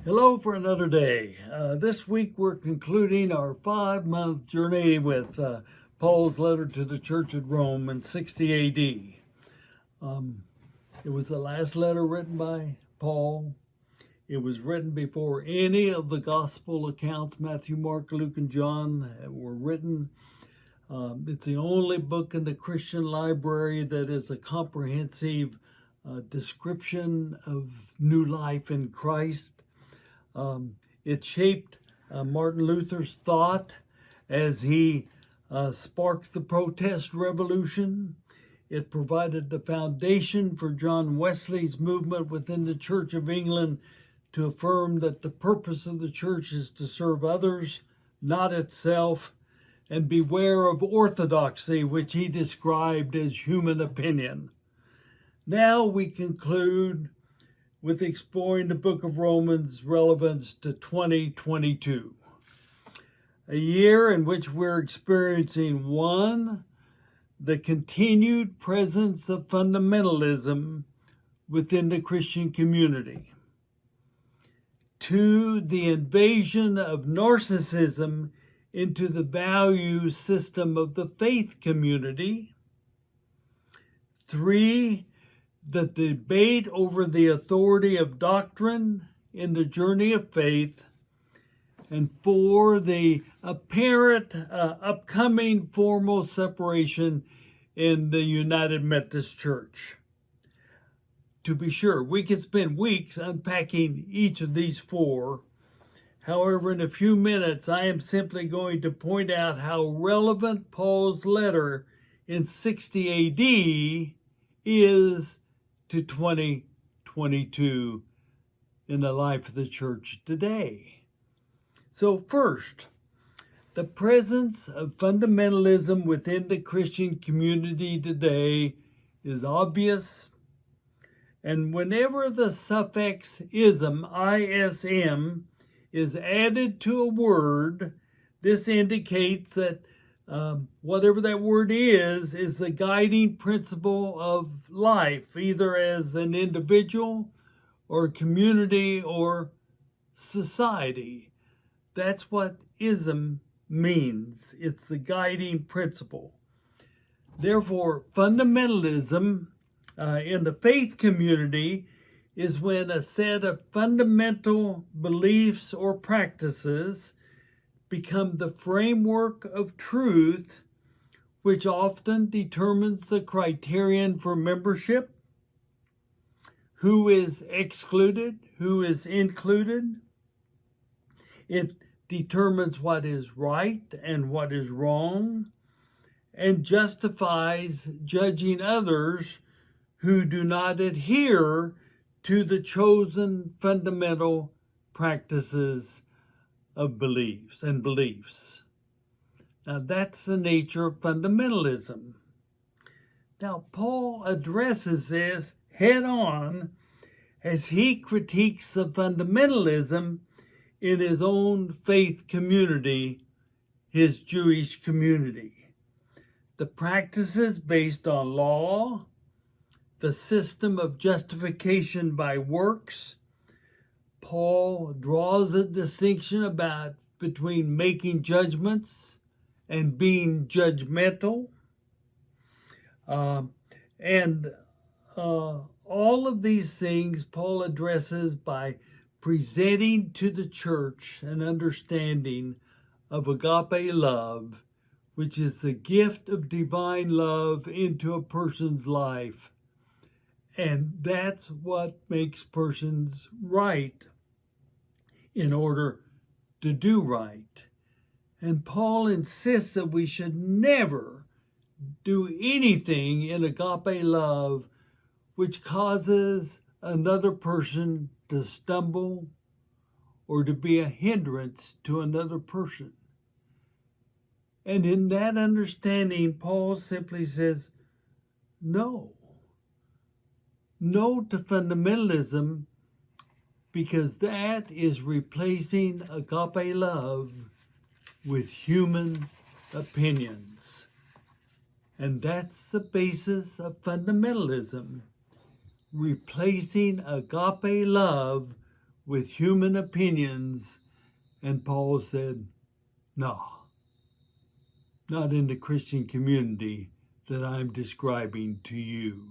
Hello for another day. This week we're concluding our 5-month journey with Paul's letter to the church at Rome in 60 AD. It was the last letter written by Paul. It was written before any of the gospel accounts, Matthew, Mark, Luke, and John, were written. It's the only book in the Christian library that is a comprehensive description of new life in Christ. It shaped Martin Luther's thought as he sparked the protest revolution. It provided the foundation for John Wesley's movement within the Church of England to affirm that the purpose of the church is to serve others, not itself, and beware of orthodoxy, which he described as human opinion. Now we conclude with exploring the book of Romans' relevance to 2022, a year in which we're experiencing 1, the continued presence of fundamentalism within the Christian community, 2, the invasion of narcissism into the value system of the faith community, 3, the debate over the authority of doctrine in the journey of faith, and 4, the apparent upcoming formal separation in the United Methodist Church. To be sure, we could spend weeks unpacking each of these 4. However, in a few minutes, I am simply going to point out how relevant Paul's letter in 60 AD is to 2022 in the life of the church today. So first, the presence of fundamentalism within the Christian community today is obvious, and whenever the suffix ism, ISM, is added to a word, this indicates that whatever that word is the guiding principle of life, either as an individual or community or society. That's what ism means. It's the guiding principle. Therefore, fundamentalism in the faith community is when a set of fundamental beliefs or practices become the framework of truth, which often determines the criterion for membership, who is excluded, who is included. It determines what is right and what is wrong, and justifies judging others who do not adhere to the chosen fundamental practices of beliefs. Now that's the nature of fundamentalism. Now Paul addresses this head on as he critiques the fundamentalism in his own faith community, his Jewish community. The practices based on law, the system of justification by works. Paul draws a distinction between making judgments and being judgmental. And all of these things Paul addresses by presenting to the church an understanding of agape love, which is the gift of divine love into a person's life. And that's what makes persons right in order to do right. And Paul insists that we should never do anything in agape love which causes another person to stumble or to be a hindrance to another person. And in that understanding, Paul simply says, no to fundamentalism, because that is replacing agape love with human opinions. And that's the basis of fundamentalism, replacing agape love with human opinions. And Paul said, no, not in the Christian community that I'm describing to you.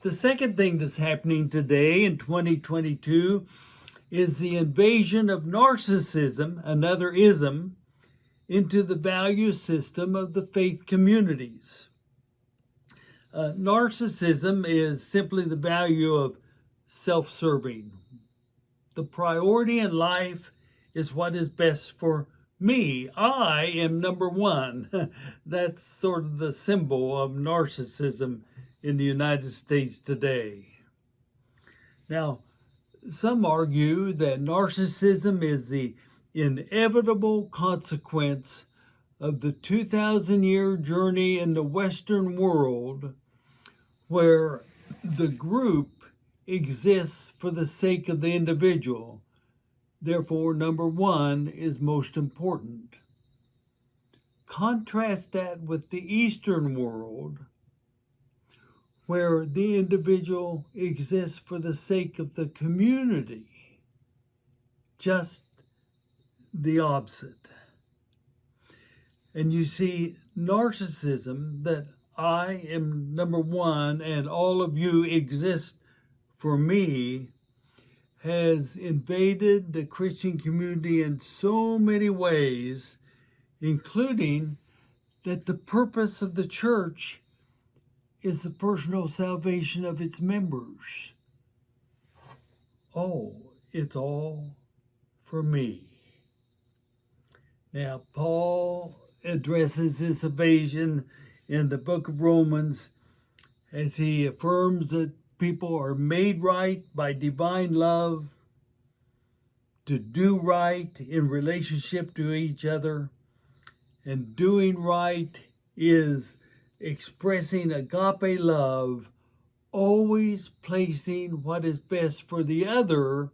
The second thing that's happening today in 2022 is the invasion of narcissism, another ism, into the value system of the faith communities. Narcissism is simply the value of self-serving. The priority in life is what is best for me. I am number one. That's sort of the symbol of narcissism in the United States today. Now, some argue that narcissism is the inevitable consequence of the 2,000-year journey in the Western world, where the group exists for the sake of the individual. Therefore, number one is most important. Contrast that with the Eastern world, where the individual exists for the sake of the community. Just the opposite. And you see, narcissism, that I am number one and all of you exist for me, has invaded the Christian community in so many ways, including that the purpose of the church is the personal salvation of its members. Oh, it's all for me. Now, Paul addresses this invasion in the book of Romans as he affirms that people are made right by divine love, to do right in relationship to each other, and doing right is expressing agape love, always placing what is best for the other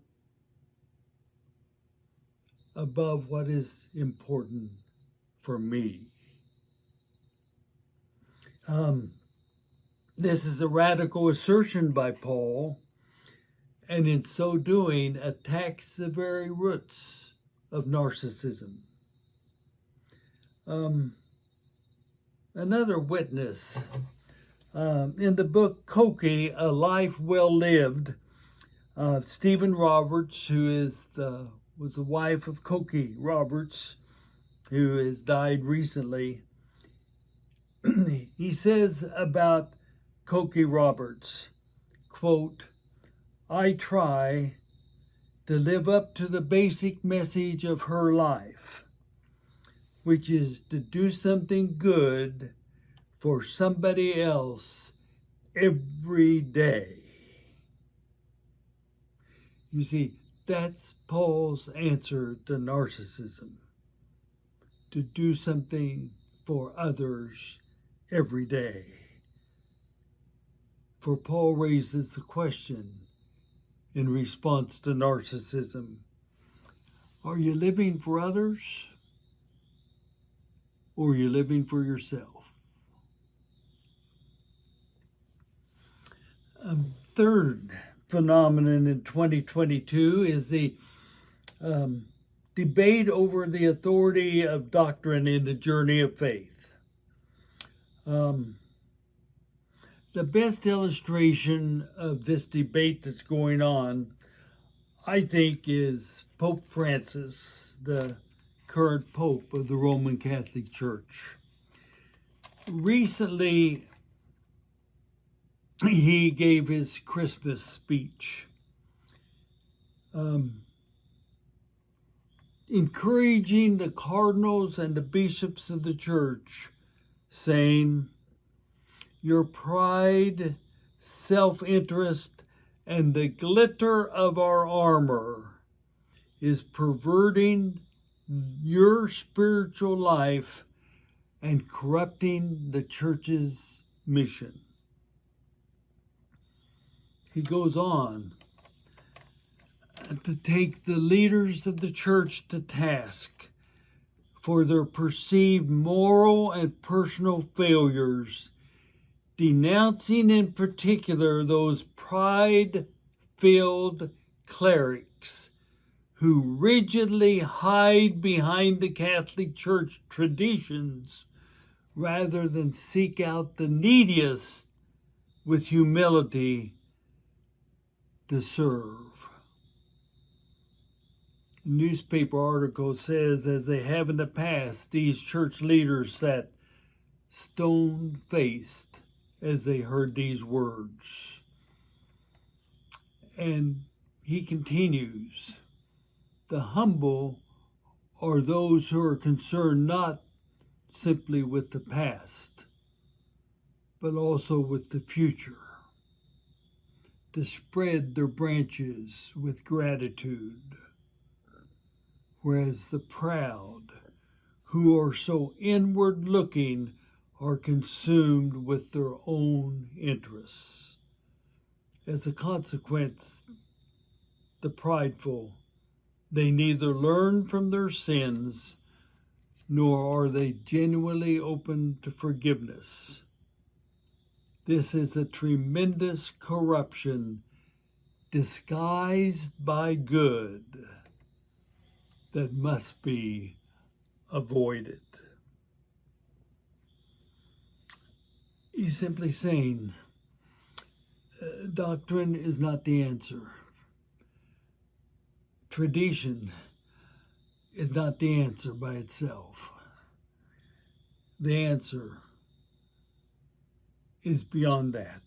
above what is important for me. This is a radical assertion by Paul, and in so doing attacks the very roots of narcissism. Another witness, in the book Cokie, A Life Well Lived, Stephen Roberts, who was the wife of Cokie Roberts, who has died recently, he says about Cokie Roberts, quote, I try to live up to the basic message of her life, which is to do something good for somebody else every day. You see, that's Paul's answer to narcissism, to do something for others every day. For Paul raises the question in response to narcissism, are you living for others, or are you living for yourself? A third phenomenon in 2022 is the debate over the authority of doctrine in the journey of faith. The best illustration of this debate that's going on, I think, is Pope Francis, the current Pope of the Roman Catholic Church. Recently, he gave his Christmas speech, encouraging the cardinals and the bishops of the church, saying, your pride, self-interest, and the glitter of our armor is perverting your spiritual life and corrupting the church's mission. He goes on to take the leaders of the church to task for their perceived moral and personal failures, denouncing in particular those pride filled clerics who rigidly hide behind the Catholic Church traditions rather than seek out the neediest with humility to serve. A newspaper article says, as they have in the past, these church leaders sat stone-faced as they heard these words. And he continues, the humble are those who are concerned not simply with the past, but also with the future, to spread their branches with gratitude, whereas the proud, who are so inward-looking, are consumed with their own interests. As a consequence, the prideful, they neither learn from their sins, nor are they genuinely open to forgiveness. This is a tremendous corruption disguised by good that must be avoided. He's simply saying, doctrine is not the answer. Tradition is not the answer by itself. The answer is beyond that.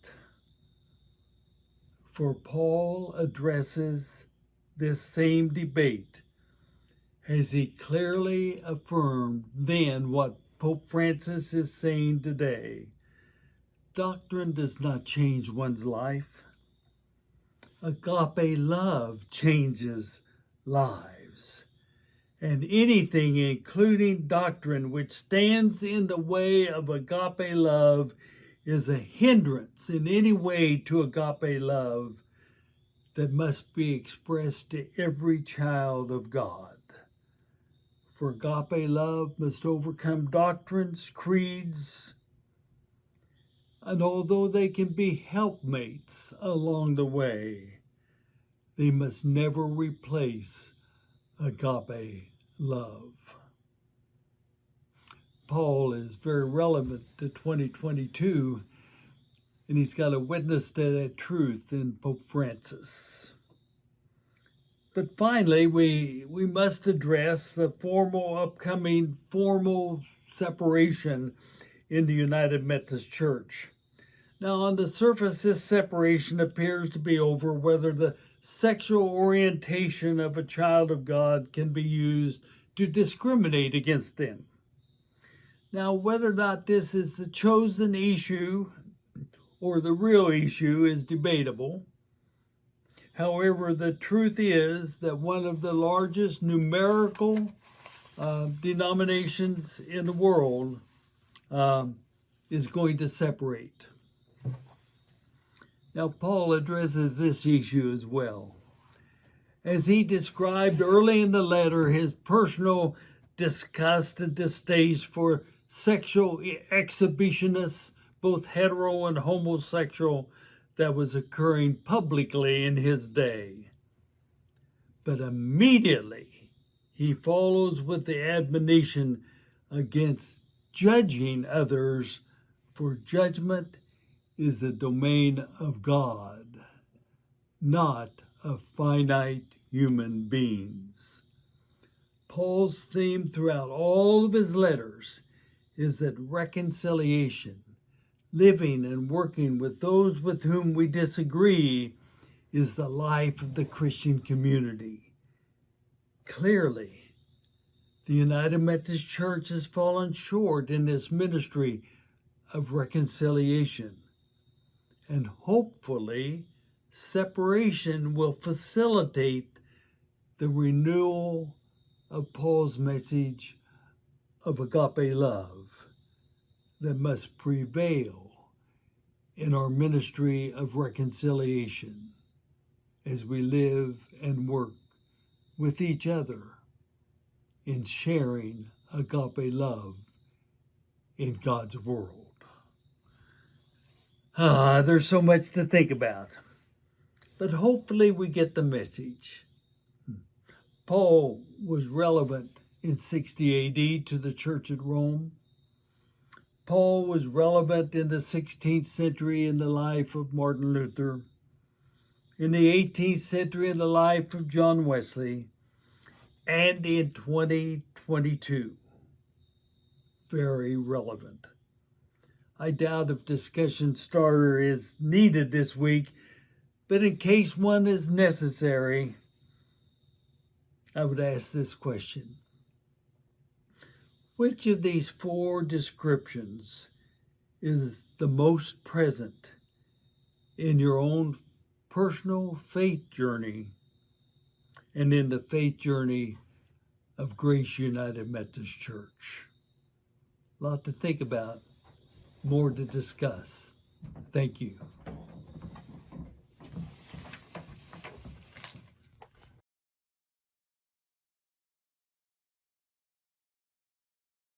For Paul addresses this same debate as he clearly affirmed then what Pope Francis is saying today. Doctrine does not change one's life. Agape love changes lives. And anything, including doctrine, which stands in the way of agape love is a hindrance in any way to agape love that must be expressed to every child of God. For agape love must overcome doctrines, creeds, and although they can be helpmates along the way, they must never replace agape love. Paul is very relevant to 2022, and he's got a witness to that truth in Pope Francis. But finally, we must address the upcoming formal separation in the United Methodist Church. Now, on the surface, this separation appears to be over whether the sexual orientation of a child of God can be used to discriminate against them. Now, whether or not this is the chosen issue or the real issue is debatable. However, the truth is that one of the largest numerical denominations in the world is going to separate. Now, Paul addresses this issue as well. As he described early in the letter his personal disgust and distaste for sexual exhibitionists, both hetero and homosexual, that was occurring publicly in his day. But immediately he follows with the admonition against judging others, for judgment is the domain of God, not of finite human beings. Paul's theme throughout all of his letters is that reconciliation, living and working with those with whom we disagree, is the life of the Christian community. Clearly, the United Methodist Church has fallen short in its ministry of reconciliation. And hopefully, separation will facilitate the renewal of Paul's message of agape love that must prevail in our ministry of reconciliation as we live and work with each other in sharing agape love in God's world. There's so much to think about. but hopefully we get the message. Paul was relevant in 60 AD to the church at Rome. Paul was relevant in the 16th century in the life of Martin Luther, in the 18th century in the life of John Wesley, and in 2022. Very relevant. I doubt if discussion starter is needed this week, but in case one is necessary, I would ask this question. Which of these four descriptions is the most present in your own personal faith journey and in the faith journey of Grace United Methodist Church? A lot to think about, more to discuss. Thank you.